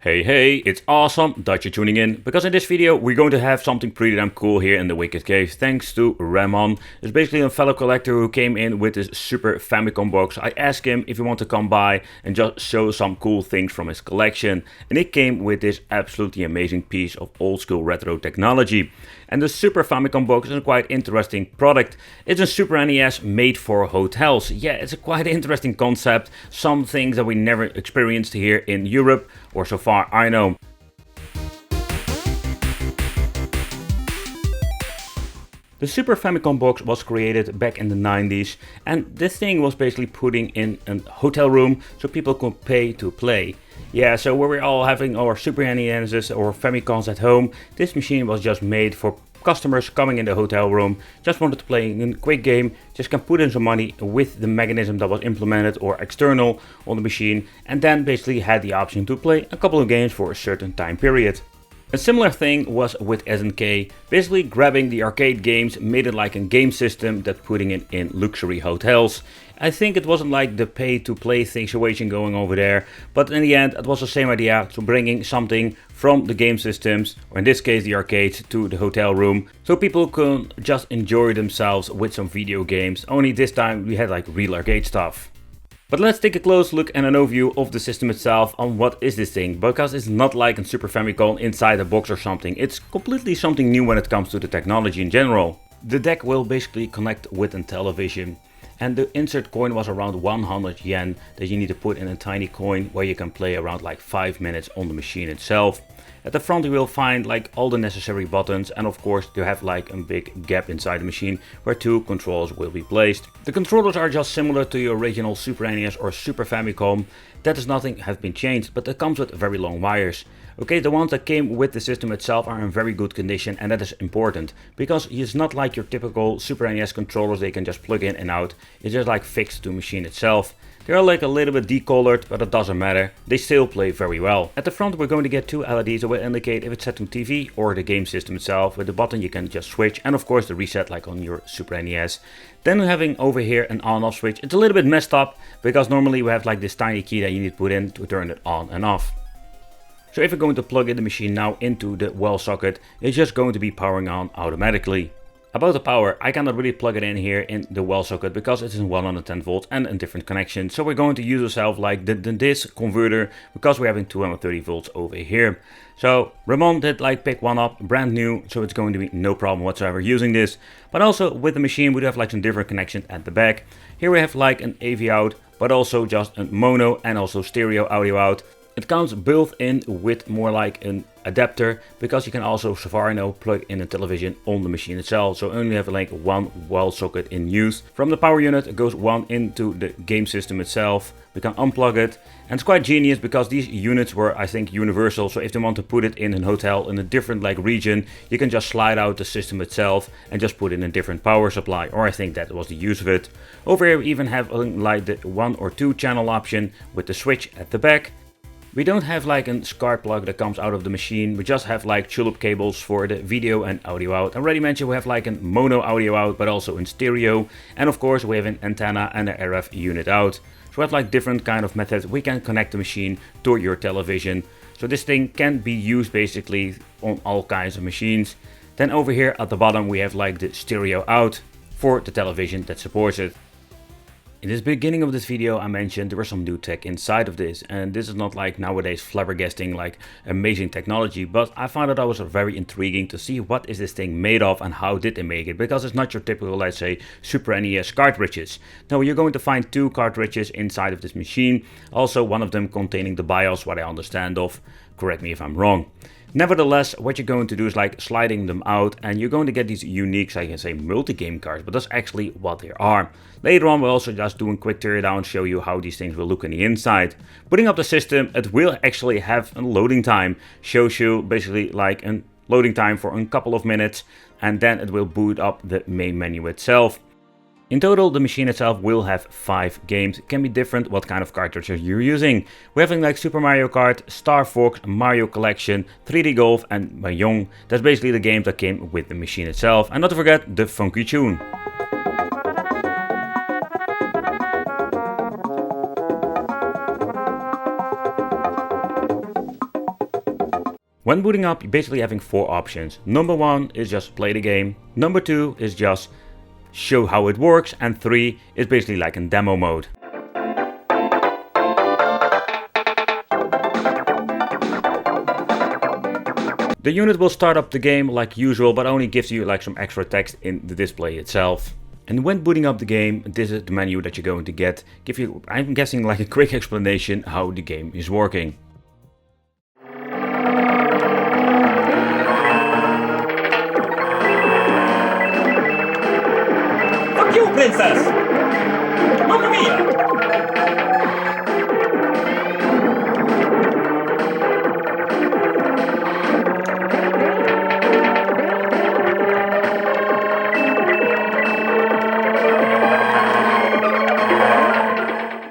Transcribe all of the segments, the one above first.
Hey, it's awesome that you're tuning in, because in this video we're going to have something pretty damn cool here in the Wicked Cave, thanks to Ramon. It's basically a fellow collector who came in with this Super Famicom box. I asked him if he wanted to come by and just show some cool things from his collection, and it came with this absolutely amazing piece of old school retro technology. And the Super Famicom box is a quite interesting product. It's a Super NES made for hotels. Yeah, it's a quite interesting concept, some things that we never experienced here in Europe, or so far I know. The Super Famicom box was created back in the 90s, and this thing was basically putting in a hotel room so people could pay to play. Yeah, so where we're all having our Super NESs or Famicoms at home, this machine was just made for customers coming in the hotel room, just wanted to play a quick game, just can put in some money with the mechanism that was implemented or external on the machine, and then basically had the option to play a couple of games for a certain time period. A similar thing was with SNK, basically grabbing the arcade games, made it like a game system that putting it in luxury hotels. I think it wasn't like the pay to play situation going over there, but in the end it was the same idea, to bringing something from the game systems, or in this case the arcades, to the hotel room, so people could just enjoy themselves with some video games, only this time we had like real arcade stuff. But let's take a close look and an overview of the system itself on what is this thing, because it's not like a Super Famicom inside a box or something. It's completely something new when it comes to the technology in general. The deck will basically connect with a television, and the insert coin was around 100 yen that you need to put in a tiny coin where you can play around like 5 minutes on the machine itself. At the front you will find like all the necessary buttons, and of course you have like a big gap inside the machine where two controllers will be placed. The controllers are just similar to your original Super NES or Super Famicom. That is nothing have been changed, but it comes with very long wires. Okay, the ones that came with the system itself are in very good condition, and that is important, because it's not like your typical Super NES controllers they can just plug in and out. It's just like fixed to the machine itself. They are like a little bit decolored, but it doesn't matter, they still play very well. At the front we're going to get two LEDs that will indicate if it's set to TV or the game system itself. With the button you can just switch, and of course the reset like on your Super NES. Then we're having over here an on-off switch. It's a little bit messed up, because normally we have like this tiny key that you need to put in to turn it on and off. So if we're going to plug in the machine now into the wall socket, it's just going to be powering on automatically. About the power, I cannot really plug it in here in the wall socket because it's in 110 volts and a different connection. So we're going to use ourselves like this converter, because we're having 230 volts over here. So Ramon did like pick one up, brand new, so it's going to be no problem whatsoever using this. But also with the machine we do have like some different connections at the back. Here we have like an AV out, but also just a mono and also stereo audio out. It comes built in with more like an adapter, because you can also, so far I know, plug in a television on the machine itself. So only have like one wall socket in use. From the power unit it goes one into the game system itself. We can unplug it, and it's quite genius because these units were, I think, universal. So if they want to put it in a hotel in a different like region, you can just slide out the system itself and just put in a different power supply, or I think that was the use of it. Over here we even have like the 1 or 2 channel option with the switch at the back. We don't have like a SCART plug that comes out of the machine, we just have like tulip cables for the video and audio out. I already mentioned we have like a mono audio out, but also in stereo, and of course we have an antenna and an RF unit out. So we have like different kind of methods we can connect the machine to your television. So this thing can be used basically on all kinds of machines. Then over here at the bottom we have like the stereo out for the television that supports it. In the beginning of this video I mentioned there was some new tech inside of this, and this is not like nowadays flabbergasting like amazing technology, but I found that was very intriguing to see what is this thing made of and how did they make it, because it's not your typical, let's say, Super NES cartridges. No, you're going to find 2 cartridges inside of this machine, also one of them containing the BIOS, what I understand of, correct me if I'm wrong. Nevertheless, what you're going to do is like sliding them out, and you're going to get these unique, so I can say, multi-game cards, but that's actually what they are. Later on we'll also just do a quick teardown, show you how these things will look on the inside. Putting up the system, it will actually have a loading time, shows you basically like a loading time for a couple of minutes, and then it will boot up the main menu itself. In total, the machine itself will have 5 games. It can be different what kind of cartridges you're using. We're having like Super Mario Kart, Star Fox, Mario Collection, 3D Golf and Mahjong. That's basically the games that came with the machine itself. And not to forget the funky tune. When booting up, you're basically having 4 options. Number 1 is just play the game. Number 2 is just show how it works. And 3 is basically like in demo mode. The unit will start up the game like usual, but only gives you like some extra text in the display itself. And when booting up the game, this is the menu that you're going to get. Give you, I'm guessing, like a quick explanation how the game is working. Fuck you, princess! Mamma mia!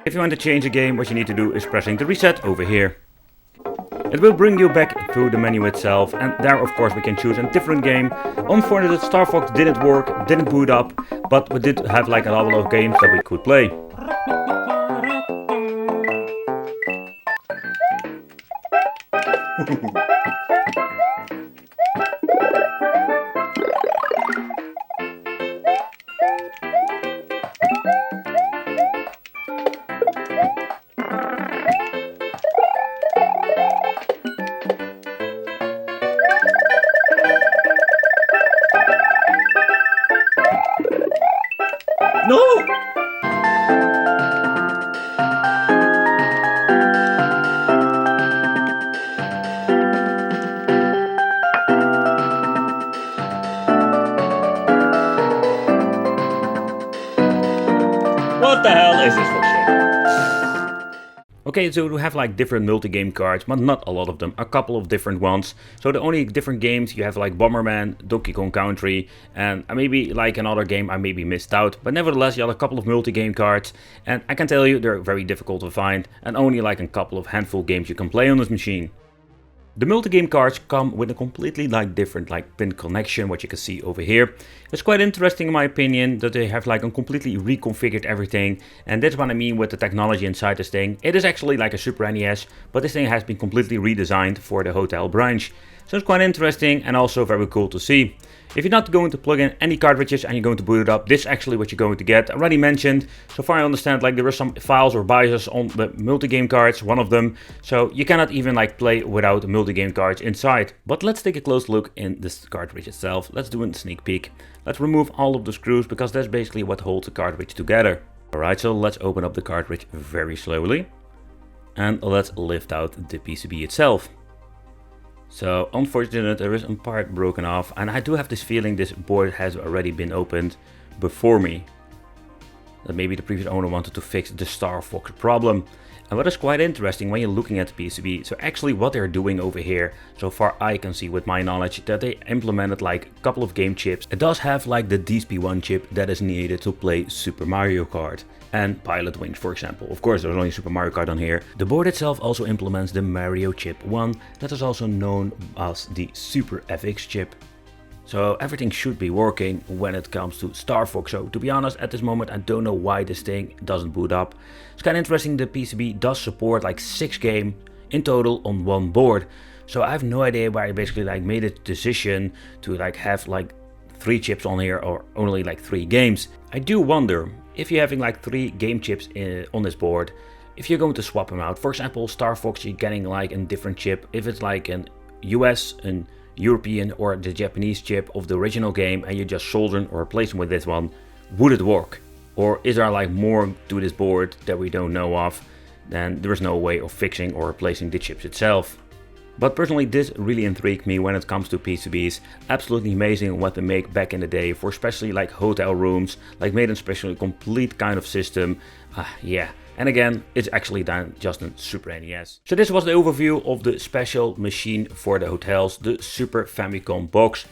If you want to change the game, what you need to do is pressing the reset over here. It will bring you back through the menu itself, and there of course we can choose a different game. Unfortunately, Star Fox didn't work, didn't boot up, but we did have like a lot of games that we could play. No! What the hell is this for shit? Okay, so we have like different multi-game cards, but not a lot of them, a couple of different ones. So the only different games you have like Bomberman, Donkey Kong Country, and maybe like another game I maybe missed out. But nevertheless, you have a couple of multi-game cards, and I can tell you they're very difficult to find, and only like a couple of handful games you can play on this machine. The multi-game cards come with a completely like different like pin connection, what you can see over here. It's quite interesting in my opinion that they have like a completely reconfigured everything, and that's what I mean with the technology inside this thing. It is actually like a Super NES, but this thing has been completely redesigned for the hotel branch. So it's quite interesting and also very cool to see. If you're not going to plug in any cartridges and you're going to boot it up, this is actually what you're going to get. I already mentioned, so far I understand like there are some files or BIOSes on the multi-game cards, one of them. So you cannot even like play without multi-game cards inside. But let's take a close look in this cartridge itself. Let's do a sneak peek. Let's remove all of the screws because that's basically what holds the cartridge together. Alright, so let's open up the cartridge very slowly. And let's lift out the PCB itself. So unfortunately there is a part broken off, and I do have this feeling this board has already been opened before me. That maybe the previous owner wanted to fix the Star Fox problem. And what is quite interesting when you're looking at the PCB, so actually what they're doing over here, so far I can see with my knowledge, that they implemented like a couple of game chips. It does have like the DSP1 chip that is needed to play Super Mario Kart and Pilot Wings, for example. Of course there's only Super Mario Kart on here. The board itself also implements the Mario Chip 1, that is also known as the Super FX chip. So everything should be working when it comes to Star Fox. So to be honest, at this moment I don't know why this thing doesn't boot up. It's kind of interesting, the PCB does support like 6 games in total on one board. So I have no idea why I basically like made a decision to like have like 3 chips on here or only like 3 games. I do wonder if you're having like 3 game chips on this board, if you're going to swap them out. For example, Star Fox, you're getting like a different chip. If it's like an US, an European or the Japanese chip of the original game and you just solder or replace them with this one, would it work? Or is there like more to this board that we don't know of? Then there is no way of fixing or replacing the chips itself. But personally this really intrigued me when it comes to PCBs. Absolutely amazing what they make back in the day for especially like hotel rooms, like made a specially complete kind of system. Yeah. And again, it's actually done just in Super NES. So this was the overview of the special machine for the hotels, the Super Famicom box.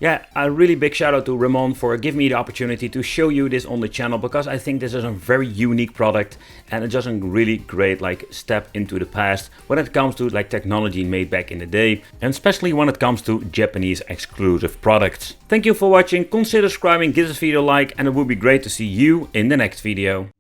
Yeah, a really big shout out to Ramon for giving me the opportunity to show you this on the channel, because I think this is a very unique product and it's just a really great like step into the past when it comes to like technology made back in the day, and especially when it comes to Japanese exclusive products. Thank you for watching, consider subscribing, give this video a like, and it would be great to see you in the next video.